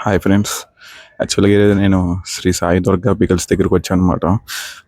Hi friends. యాక్చువల్గా నేను Shri Sai Durga pickles దగ్గరికి వచ్చాను అనమాట.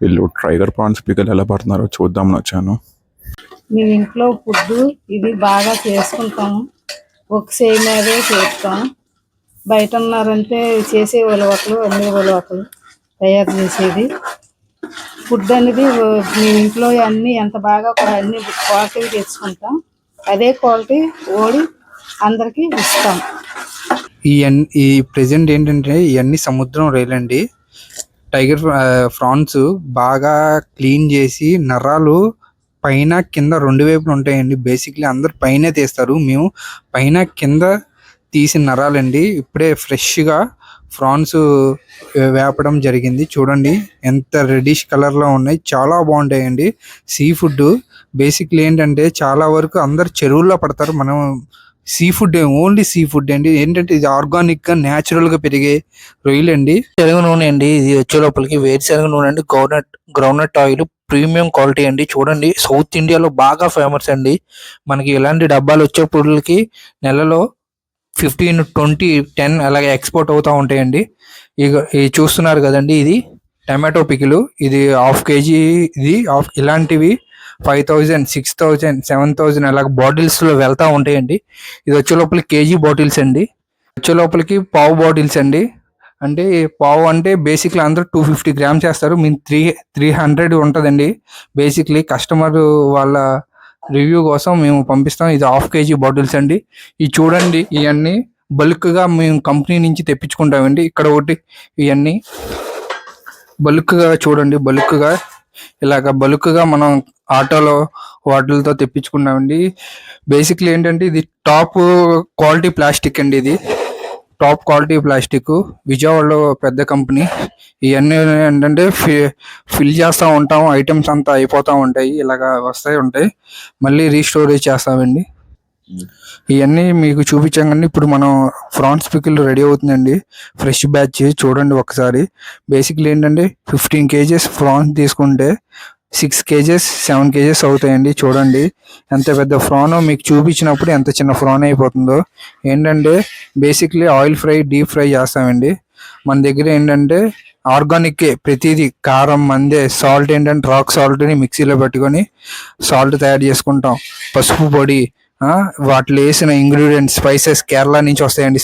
వీళ్ళు టైగర్ ప్రాన్స్ పికల్ ఎలా పడుతున్నారో చూద్దామని వచ్చాను. మేము ఇంట్లో ఫుడ్ ఇది బాగా చేసుకుంటాము. ఒక సేమ్ మీదే చేస్తాం. బయట ఉన్నారంటే చేసే ఉలవకలు అన్ని ఉలవకలు తయారు చేసేది ఫుడ్ అనేది మేము ఇంట్లో అన్ని ఎంత బాగా అన్ని క్వాలిటీ తెచ్చుకుంటాం. అదే క్వాలిటీ ఓడి అందరికీ ఇస్తాం. ఈ ప్రెజెంట్ ఏంటంటే ఇవన్నీ సముద్రం రొయ్యలండి. టైగర్ ఫ్రాన్స్ బాగా క్లీన్ చేసి నరాలు పైన కింద రెండు వైపులు ఉంటాయండి. బేసిక్లీ అందరు పైనే తీస్తారు, మేము పైన కింద తీసిన నరాలండి. ఇప్పుడే ఫ్రెష్గా ఫ్రాన్స్ వేపడం జరిగింది. చూడండి ఎంత రెడిష్ కలర్లో ఉన్నాయి, చాలా బాగుంటాయండి. సీ ఫుడ్ బేసిక్లీ ఏంటంటే చాలా వరకు అందరు చెరువుల్లో పడతారు. మనం sea food only sea food అండి. ఏంటంటే ఇది ఆర్గానిక్ గా న్యాచురల్ గా పెరిగే రొయ్యలు అండి. శనగ నూనె అండి, ఇది వచ్చే లోపలికి వేరుశనగ నూనె అండి. గ్రౌండ్నట్ ఆయిల్ ప్రీమియం క్వాలిటీ అండి. చూడండి సౌత్ ఇండియాలో బాగా ఫేమస్ అండి. మనకి ఇలాంటి డబ్బాలు వచ్చేప్పటికి నెలలో 15, 20, 10 అలాగే ఎక్స్పోర్ట్ అవుతూ ఉంటాయండి. ఇది చూస్తున్నారు కదండి, ఇది టమాటో పికిలు. ఇది హాఫ్ కేజీ. ఇది ఇలాంటివి 5,000, 6,000, 7,000 అలాగ బాటిల్స్ లో వెళ్తా ఉంటాయండి. ఇది వచ్చే లోపలికి కేజీ బాటిల్స్ అండి. వచ్చే లోపలికి పావు బాటిల్స్ అండి. అంటే పావు అంటే బేసిక్లీ అందరూ 250 గ్రామ్స్ చేస్తారు, మేము 300 ఉంటుందండి. బేసిక్లీ కస్టమర్ వాళ్ళ రివ్యూ కోసం మేము పంపిస్తాం. ఇది హాఫ్ కేజీ బాటిల్స్ అండి. ఇది చూడండి, ఇవన్నీ బల్క్గా మేము కంపెనీ నుంచి తెప్పించుకుంటామండి. ఇక్కడ ఒకటి ఇవన్నీ బల్క్గా చూడండి, బల్క్గా మనం ఆటోలో వాటిలతో తెప్పించుకున్నామండి. బేసిక్లీ ఏంటంటే ఇది టాప్ క్వాలిటీ ప్లాస్టిక్ అండి. ఇది టాప్ క్వాలిటీ ప్లాస్టిక్, విజయవాడలో పెద్ద కంపెనీ. ఇవన్నీ ఏంటంటే ఫిల్ చేస్తూ ఉంటాం, ఐటమ్స్ అంతా అయిపోతూ ఉంటాయి, ఇలాగా ఉంటాయి, మళ్ళీ రీస్టోరేజ్ చేస్తామండి. ఇవన్నీ మీకు చూపించాం. ఇప్పుడు మనం ఫ్రాన్స్ పికిల్ రెడీ అవుతుందండి. ఫ్రెష్ బ్యాచ్ చూడండి ఒకసారి. బేసిక్లీ ఏంటంటే 15 కేజెస్ ఫ్రాన్స్ తీసుకుంటే 6 కేజెస్ 7 కేజెస్ అవుతాయండి. చూడండి ఎంత పెద్ద ఫ్రాన్, మీకు చూపించినప్పుడు ఎంత చిన్న ఫ్రాన్ అయిపోతుందో. ఏంటంటే basically oil fry, deep fry చేస్తామండి. మన దగ్గర ఏంటంటే ఆర్గానిక్ ప్రతిదీ, కారం మందే, సాల్ట్ ఏంటంటే రాక్ సాల్ట్ని మిక్సీలో పెట్టుకొని సాల్ట్ తయారు చేసుకుంటాం. పసుపు పొడి, వాటిలో వేసిన ఇంగ్రీడియంట్స్, స్పైసెస్ కేరళ నుంచి వస్తాయండి.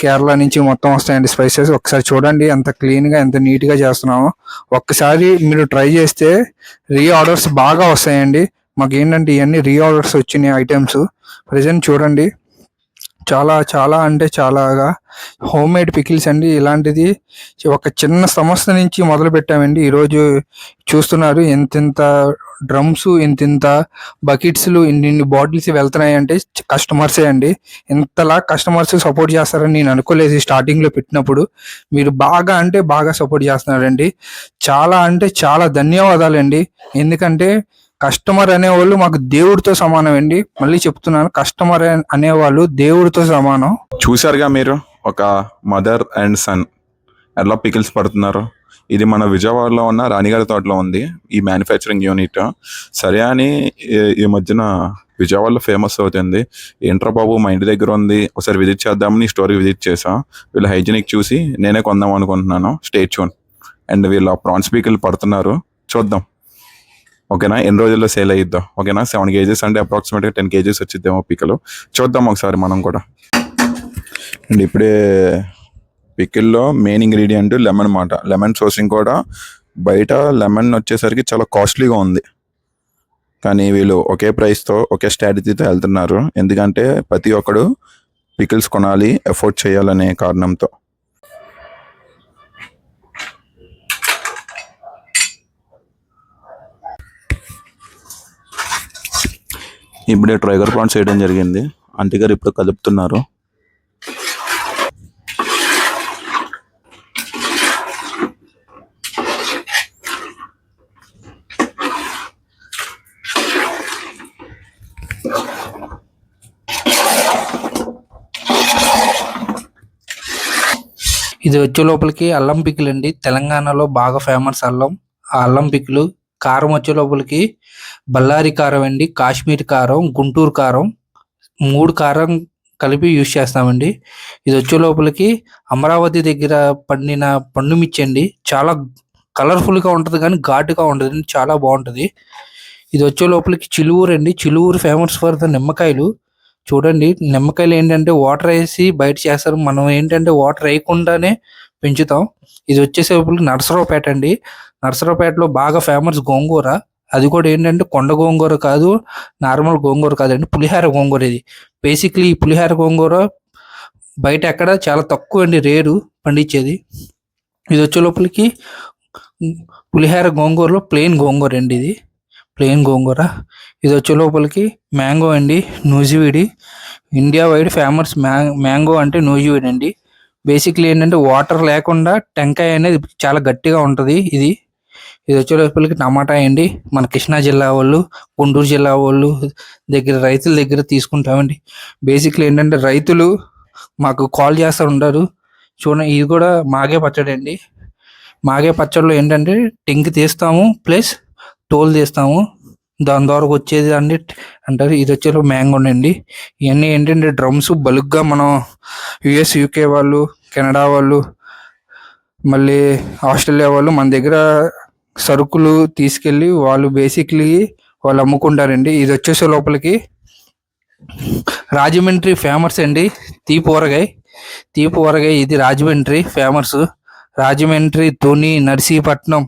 కేరళ నుంచి మొత్తం వస్తాయండి స్పైసెస్. ఒకసారి చూడండి ఎంత క్లీన్గా, ఎంత నీట్గా చేస్తున్నామో. ఒక్కసారి మీరు ట్రై చేస్తే ఆర్డర్స్ బాగా వస్తాయండి. మాకు ఏంటంటే ఇవన్నీ ఆర్డర్స్ వచ్చినాయి ఐటమ్స్. ప్రజెంట్ చూడండి, చాలా చాలా అంటే చాలాగా హోమ్ మేడ్ పికిల్స్ అండి. ఇలాంటిది ఒక చిన్న సంస్థ నుంచి మొదలు పెట్టామండి. ఈరోజు చూస్తున్నారు ఎంతెంత డ్రమ్స్, ఇంత బకెట్స్లు, ఇన్ని బాటిల్స్ వెళ్తున్నాయి అంటే కస్టమర్సే అండి. ఇంతలా కస్టమర్స్ సపోర్ట్ చేస్తారని నేను అనుకోలేదు స్టార్టింగ్లో పెట్టినప్పుడు. మీరు బాగా అంటే బాగా సపోర్ట్ చేస్తున్నారండి. చాలా అంటే చాలా ధన్యవాదాలండి. ఎందుకంటే కస్టమర్ అనేవాళ్ళు మాకు దేవుడితో సమానం అండి. మళ్ళీ చెప్తున్నాను, కస్టమర్ అనేవాళ్ళు దేవుడితో సమానం. చూశారుగా మీరు, ఒక మదర్ అండ్ సన్ ఎలా పికిల్స్ పడుతున్నారు. ఇది మన విజయవాడలో ఉన్న రాణిగారి తోటలో ఉంది ఈ మ్యానుఫ్యాక్చరింగ్ యూనిట్. సరే అని ఈ మధ్యన విజయవాడలో ఫేమస్ అవుతుంది. ఏంట్రా బాబు, మా ఇంటి దగ్గర ఉంది, ఒకసారి విజిట్ చేద్దామని స్టోరీ విజిట్ చేసా. వీళ్ళు హైజీనిక్ చూసి నేనే కొందాం అనుకుంటున్నాను. Stay tune. అండ్ వీళ్ళు ప్రాన్స్ పికిల్ పడుతున్నారు, చూద్దాం. ఓకేనా, ఎన్ని రోజుల్లో సేల్ అయ్యిద్దాం. ఓకేనా, 7 కేజెస్ అంటే అప్రాక్సిమేట్గా 10 కేజెస్ వచ్చిద్దేమో పికలు. చూద్దాం ఒకసారి మనం కూడా. అండ్ ఇప్పుడే పికిల్లో మెయిన్ ఇంగ్రీడియంట్ లెమన్ మాట. లెమన్ సోర్సింగ్ కూడా బయట లెమన్ వచ్చేసరికి చాలా కాస్ట్లీగా ఉంది, కానీ వీళ్ళు ఒకే ప్రైస్తో, ఒకే స్ట్రాటజీతో వెళ్తున్నారు. ఎందుకంటే ప్రతి ఒక్కడు పికిల్స్ కొనాలి, ఎఫోర్డ్ చేయాలనే కారణంతో. ఇప్పుడే టైగర్ ప్రాన్స్ చేయడం జరిగింది. ఆంటీ గారు ఇప్పుడు కలుపుతున్నారు. ఇది వచ్చే లోపలికి అల్లం పికిల్ అండి. తెలంగాణలో బాగా ఫేమస్ అల్లం. ఆ అల్లం పికిలు. కారం వచ్చే లోపలికి బళ్ళారి కారం అండి, కాశ్మీర్ కారం, గుంటూరు కారం, 3 కారం కలిపి యూజ్ చేస్తామండి. ఇది వచ్చే లోపలికి అమరావతి దగ్గర పండిన పండు మిర్చి అండి. చాలా కలర్ఫుల్గా ఉంటుంది కానీ ఘాటుగా ఉంటుంది, చాలా బాగుంటుంది. ఇది వచ్చే లోపలికి చిలువురు అండి. చిలువురు ఫేమస్ ఫర్ ద నిమ్మకాయలు. చూడండి, నిమ్మకాయలు ఏంటంటే వాటర్ వేసి బయట చేస్తారు, మనం ఏంటంటే వాటర్ వేయకుండానే పెంచుతాం. ఇది వచ్చేసేపటికి నరసరావుపేట అండి. నరసరావుపేటలో బాగా ఫేమస్ గోంగూర. అది కూడా ఏంటంటే కొండ గోంగూర కాదు, నార్మల్ గోంగూర కాదండి, పులిహార గోంగూర. ఇది బేసిక్లీ ఈ పులిహార గోంగూర బయట ఎక్కడ చాలా తక్కువ అండి, రేరు పండించేది. ఇది వచ్చే లోపలికి పులిహార గోంగూరలో ప్లెయిన్ గోంగూర అండి. ఇది ప్లెయిన్ గోంగూర. ఇది వచ్చే లోపలికి మ్యాంగో అండి, నూజివీడి. ఇండియా వైడ్ ఫేమస్ మ్యాంగో అంటే నూజివీడి అండి. బేసిక్లీ ఏంటంటే వాటర్ లేకుండా టెంకాయ అనేది చాలా గట్టిగా ఉంటుంది. ఇది వచ్చే లోపలికి టమాటా అండి. మన కృష్ణా జిల్లా వాళ్ళు, గుంటూరు జిల్లా వాళ్ళు దగ్గర రైతుల దగ్గర తీసుకుంటామండి. బేసిక్లీ ఏంటంటే రైతులు మాకు కాల్ చేస్తూ ఉంటారు. చూడండి, ఇది కూడా మాగే పచ్చడి అండి. మాగే పచ్చడిలో ఏంటంటే టెంకి తీస్తాము ప్లస్ తోలు తీస్తాము, దాని ద్వారా వచ్చేది అండి అంటారు. ఇది వచ్చే మ్యాంగో అండి. ఇవన్నీ ఏంటంటే డ్రమ్స్ బల్క్గా మనం యుఎస్, యూకే వాళ్ళు, కెనడా వాళ్ళు, మళ్ళీ ఆస్ట్రేలియా వాళ్ళు మన దగ్గర సరుకులు తీసుకెళ్ళి వాళ్ళు బేసిక్లీ వాళ్ళు అమ్ముకుంటారండి. ఇది వచ్చేసే లోపలికి రాజమండ్రి ఫేమస్ అండి తీపి ఊరగాయ. తీపి ఊరగాయ ఇది రాజమండ్రి ఫేమస్. రాజమండ్రి, తుని, నర్సీపట్నం,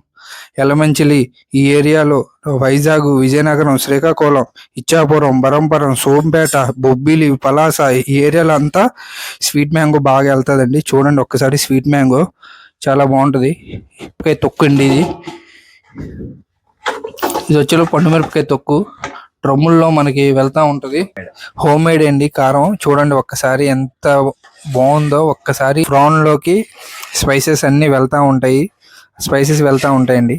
యలమంచిలి ఈ ఏరియాలో, వైజాగ్, విజయనగరం, శ్రీకాకుళం, ఇచ్చాపురం, బరంపురం, సోంపేట, బొబ్బిలి, పలాస ఈ ఏరియాలో అంతా స్వీట్ మ్యాంగో బాగా వెళ్తుందండి. చూడండి ఒక్కసారి, స్వీట్ మ్యాంగో చాలా బాగుంటుంది. మిరపకాయ తొక్కు అండి ఇది. ఇది వచ్చేలో పండు మిరపకాయ తొక్కు డ్రమ్ముల్లో మనకి వెళ్తా ఉంటుంది. హోమ్ మేడ్ అండి కారం. చూడండి ఒక్కసారి ఎంత బాగుందో. ఒక్కసారి ప్రాన్ లోకి స్పైసెస్ అన్ని వెళ్తా ఉంటాయి, స్పైసెస్ వెళ్తా ఉంటాయండి.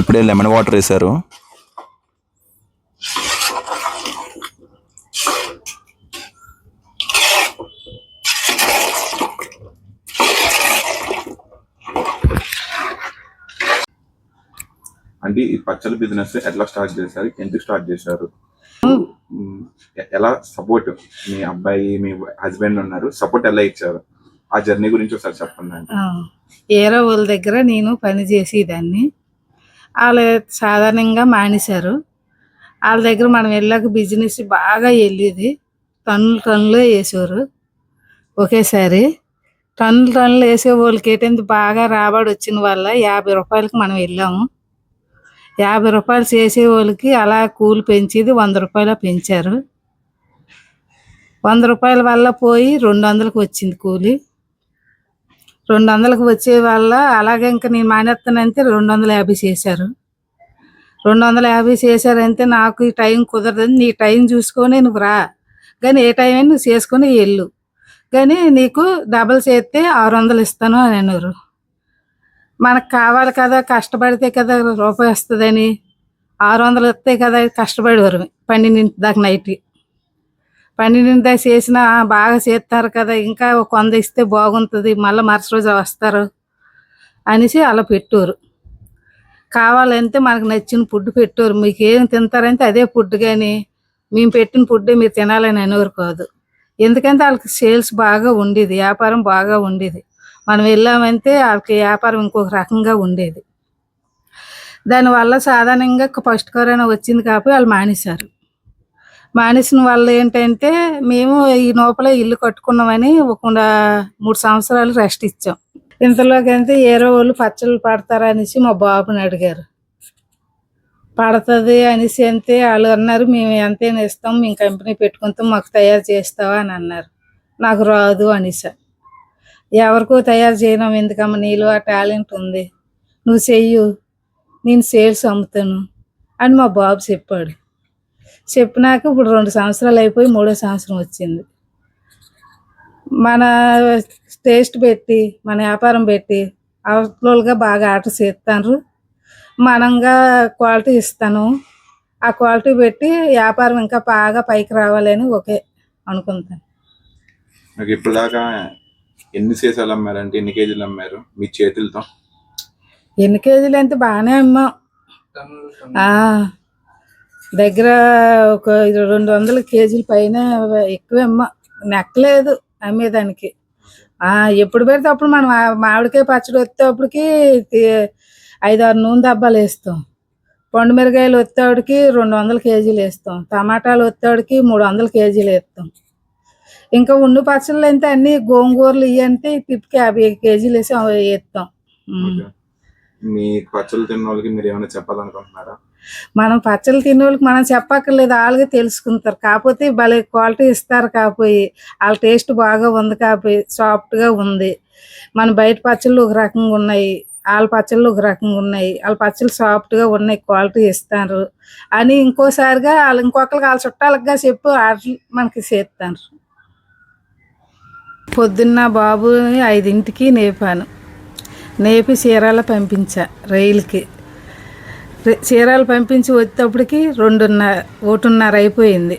ఇప్పుడే లెమన్ వాటర్ వేశారు. అంటే ఈ పచ్చళ్ళ బిజినెస్ ఎట్లా స్టార్ట్ చేశారు, ఎందుకు స్టార్ట్ చేశారు, ఎలా సపోర్ట్ మీ అబ్బాయి మీ హస్బెండ్ ఉన్నారు, సపోర్ట్ ఎలా ఇచ్చారు, ఆ జర్నీ గురించి ఒకసారి చెప్పండి. అంటే ఏరో వాళ్ళ దగ్గర నేను పని చేసేదాన్ని. వాళ్ళు సాధారణంగా మానేశారు. వాళ్ళ దగ్గర మనం వెళ్ళాక బిజినెస్ బాగా వెళ్ళేది. టన్నులు వేసేవారు ఒకేసారి. టన్నులు వేసే వాళ్ళకి ఏంటంటే బాగా రాబడి వచ్చిన వల్ల 50 రూపాయలకి మనం వెళ్ళాము. 50 రూపాయలు చేసే వాళ్ళకి అలా కూలి పెంచేది 100 రూపాయలు పెంచారు. 100 రూపాయల వల్ల పోయి 200కి వచ్చింది కూలి. 200కి వచ్చే వల్ల అలాగే ఇంకా నేను మానేస్తానంటే 250 చేశారు. 250 చేశారంటే నాకు ఈ టైం కుదరదని, నీ టైం చూసుకొని నువ్వు రా, కానీ ఏ టైం అయినా నువ్వు చేసుకొని వెళ్ళు, కానీ నీకు డబల్ చేస్తే 600 ఇస్తాను అని అన్నారు. మనకు కావాలి కదా, కష్టపడితే కదా రూపాయి వస్తుందని 600 వస్తాయి కదా కష్టపడేవారు. 12 దాకా నైట్ 12 దాకా చేసినా బాగా చేస్తారు కదా, ఇంకా ఒక 100 ఇస్తే బాగుంటుంది, మళ్ళీ మరుసటి రోజు వస్తారు అనేసి అలా పెట్టారు. కావాలంటే మనకు నచ్చిన ఫుడ్ పెట్టారు. మీకు ఏం తింటారంటే అదే ఫుడ్, కానీ మేము పెట్టిన ఫుడ్డే మీరు తినాలని అనేవారు కాదు. ఎందుకంటే వాళ్ళకి సేల్స్ బాగా ఉండేది, వ్యాపారం బాగా ఉండేది. మనం వెళ్ళామంటే వాళ్ళకి వ్యాపారం ఇంకొక రకంగా ఉండేది. దానివల్ల సాధారణంగా ఫస్ట్ కరోనా వచ్చింది కాబట్టి వాళ్ళు మానేశారు. మానేసిన వల్ల ఏంటంటే మేము ఈ లోపల ఇల్లు కట్టుకున్నామని ఒక 3 సంవత్సరాలు రెస్ట్ ఇచ్చాం. ఇంతలోకంటే ఏరో వాళ్ళు పచ్చళ్ళు పడతారా అనేసి మా బాబుని అడిగారు. పడుతుంది అనేసి అంతే వాళ్ళు అన్నారు, మేము ఎంతైనా ఇస్తాం, మేము కంపెనీ పెట్టుకుంటాం, మాకు తయారు చేస్తావా అని అన్నారు. నాకు రాదు అనేసా. ఎవరికో తయారు చేయడం ఎందుకమ్మా, నీలో ఆ టాలెంట్ ఉంది, నువ్వు చెయ్యు, నేను సేల్స్ అమ్ముతాను అని మా బాబు చెప్పాడు. చెప్పినాక ఇప్పుడు 2 సంవత్సరాలు అయిపోయి 3వ సంవత్సరం వచ్చింది. మన టేస్ట్ పెట్టి మన వ్యాపారం పెట్టి అవతలగా బాగా ఆర్డర్ చేస్తాను, మనంగా క్వాలిటీ ఇస్తాను, ఆ క్వాలిటీ పెట్టి వ్యాపారం ఇంకా బాగా పైకి రావాలని ఓకే అనుకుంటాను. నాకు ఇప్పుడు దాకా ఎన్ని సీసాలు అమ్మారంటే, ఎన్ని కేజీలు అమ్మారు మీ చేతులతో? ఎన్ని కేజీలు అంటే బాగానే అమ్మాం. దగ్గర ఒక 200 కేజీల పైన ఎక్కువే అమ్మ. నెక్కలేదు అమ్మేదానికి. ఎప్పుడు పెడితే అప్పుడు మనం మామిడికాయ పచ్చడి వచ్చేటప్పటికి 5-6 నూనె డబ్బాలు వేస్తాం. పండు మిరగాయలు వచ్చేవాడికి 200 కేజీలు వేస్తాం. టమాటాలు వచ్చేవాడికి 300 కేజీలు వేస్తాం. ఇంకా ఉండు పచ్చళ్ళు అంటే అన్ని గోంగూరలు ఇవి అంటే తిప్పికి 50 కేజీలు వేసి వేస్తాం. మీ పచ్చళ్ళు తిన్న వాళ్ళకి మీరు ఏమైనా చెప్పాలనుకుంటున్నారా? మనం పచ్చళ్ళు తినే వాళ్ళకి మనం చెప్పక్కర్లేదు, వాళ్ళకే తెలుసుకుంటారు. కాకపోతే భలే క్వాలిటీ ఇస్తారు. కాకపోయి వాళ్ళ టేస్ట్ బాగా ఉంది, కాకపోయి సాఫ్ట్గా ఉంది. మన బయట పచ్చళ్ళు ఒక రకంగా ఉన్నాయి, వాళ్ళ పచ్చళ్ళు ఒక రకంగా ఉన్నాయి. వాళ్ళ పచ్చళ్ళు సాఫ్ట్గా ఉన్నాయి, క్వాలిటీ ఇస్తారు అని ఇంకోసారిగా వాళ్ళు ఇంకొకరికి వాళ్ళ చుట్టాలకుగా చెప్పి వాళ్ళు మనకి చేస్తారు. పొద్దున్న బాబుని 5ంటికి నేపాను. నేపి చీరాల పంపించా రైలుకి. చీరాలు పంపించి వచ్చేటప్పటికి 1:30 అయిపోయింది.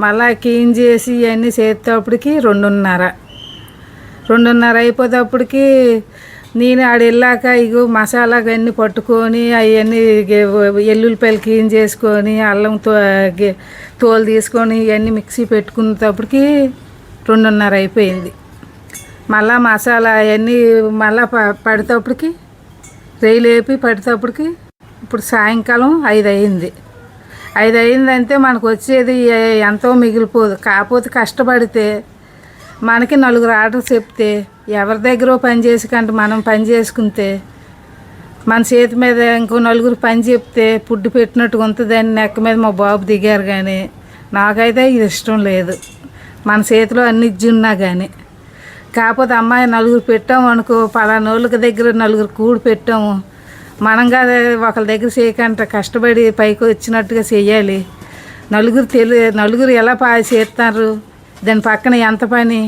మళ్ళా క్లీన్ చేసి ఇవన్నీ చేసేటప్పటికి 2:30 అయిపోయేటప్పటికి నేను ఆడ వెళ్ళాక ఇగో మసాలా అవన్నీ పట్టుకొని అవన్నీ ఎల్లుల్లిపాయలు క్లీన్ చేసుకొని అల్లం తోలు తీసుకొని ఇవన్నీ మిక్సీ పెట్టుకునేటప్పటికి 2:30 అయిపోయింది. మళ్ళా మసాలా అవన్నీ మళ్ళా పడేటప్పటికి రైలు వేపి పడేటప్పటికి ఇప్పుడు సాయంకాలం 5 అయింది. 5 అయిందంటే మనకు వచ్చేది ఎంతో మిగిలిపోదు. కాకపోతే కష్టపడితే మనకి 4 ఆర్డర్ చెప్తే ఎవరి దగ్గర పని చేసి కంటే మనం పని చేసుకుంటే మన చేతి మీద ఇంకో 4 పని చెప్తే ఫుడ్ పెట్టినట్టుగా ఉంటుందని నెక్క మీద మా బాబు దిగారు. కానీ నాకైతే ఇది ఇష్టం లేదు, మన చేతిలో అన్ని ఇచ్చి ఉన్నా కానీ. కాకపోతే అమ్మాయి 4 పెట్టాము అనుకో, పలానా వాళ్ళకి దగ్గర 4 కూడి పెట్టాము, మనం కాదు ఒకరి దగ్గర చేయకంట కష్టపడి పైకి వచ్చినట్టుగా చెయ్యాలి. నలుగురు ఎలా చేస్తారు, దాని పక్కన ఎంత పని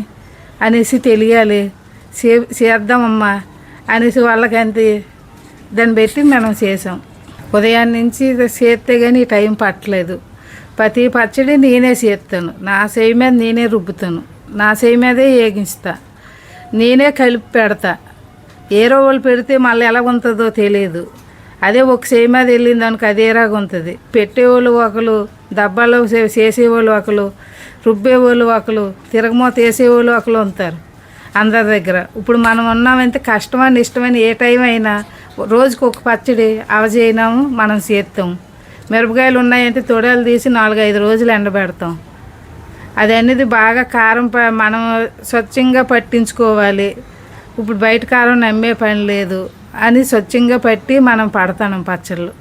అనేసి తెలియాలి. చేద్దామమ్మా అనేసి వాళ్ళకంతే దాన్ని పెట్టి మనం చేసాం. ఉదయాన్నే నుంచి చేస్తే కానీ టైం పట్టలేదు. ప్రతి పచ్చడి నేనే చేస్తాను, నా చేయి మీద నేనే రుబ్బుతాను, నా చేయి మీదే వేగిస్తా, నేనే కలిపి పెడతా. ఏరో వాళ్ళు పెడితే మళ్ళీ ఎలా ఉంటుందో తెలియదు. అదే ఒక చేయి మీద వెళ్ళింది అనుకో అదేలాగా ఉంటుంది. పెట్టేవాళ్ళు ఒకరు, డబ్బాలో చేసేవాళ్ళు ఒకరు, రుబ్బేవాళ్ళు ఒకరు, తిరగమూత వేసేవాళ్ళు ఒకరు ఉంటారు అందరి దగ్గర. ఇప్పుడు మనం ఉన్నామంటే కష్టమని ఇష్టమని ఏ టైం అయినా రోజుకి ఒక పచ్చడి అవజేయినాము మనం చేస్తాం. మిరపకాయలు ఉన్నాయంటే తొడలు తీసి 4-5 రోజులు ఎండబెడతాం. అది అనేది బాగా కారం మనం స్వచ్ఛంగా పట్టించుకోవాలి. ఇప్పుడు బయట కారం నమ్మే పని లేదు అని స్వచ్ఛంగా పట్టి మనం పడతాం పచ్చళ్ళు.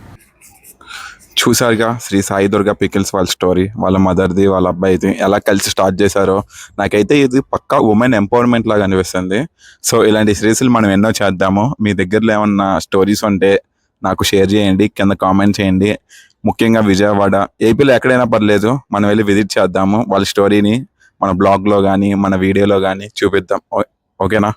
చూసారుగా శ్రీ సాయి దుర్గా పికిల్స్ వాళ్ళ స్టోరీ, వాళ్ళ మదర్ది వాళ్ళ అబ్బాయిది ఎలా కలిసి స్టార్ట్ చేశారో. నాకైతే ఇది పక్కా ఉమెన్ ఎంపవర్మెంట్ లాగా అనిపిస్తుంది. సో ఇలాంటి సిరీస్లు మనం ఎన్నో చేద్దాము. మీ దగ్గరలో ఏమన్నా స్టోరీస్ ఉంటే నాకు షేర్ చేయండి, కింద కామెంట్ చేయండి. ముఖ్యంగా విజయవాడ, ఏపీలో ఎక్కడైనా పర్లేదు, మనం వెళ్ళి విజిట్ చేద్దాము. వాళ్ళ స్టోరీని మన బ్లాగ్లో కానీ మన వీడియోలో కానీ చూపిద్దాం. ఓకేనా?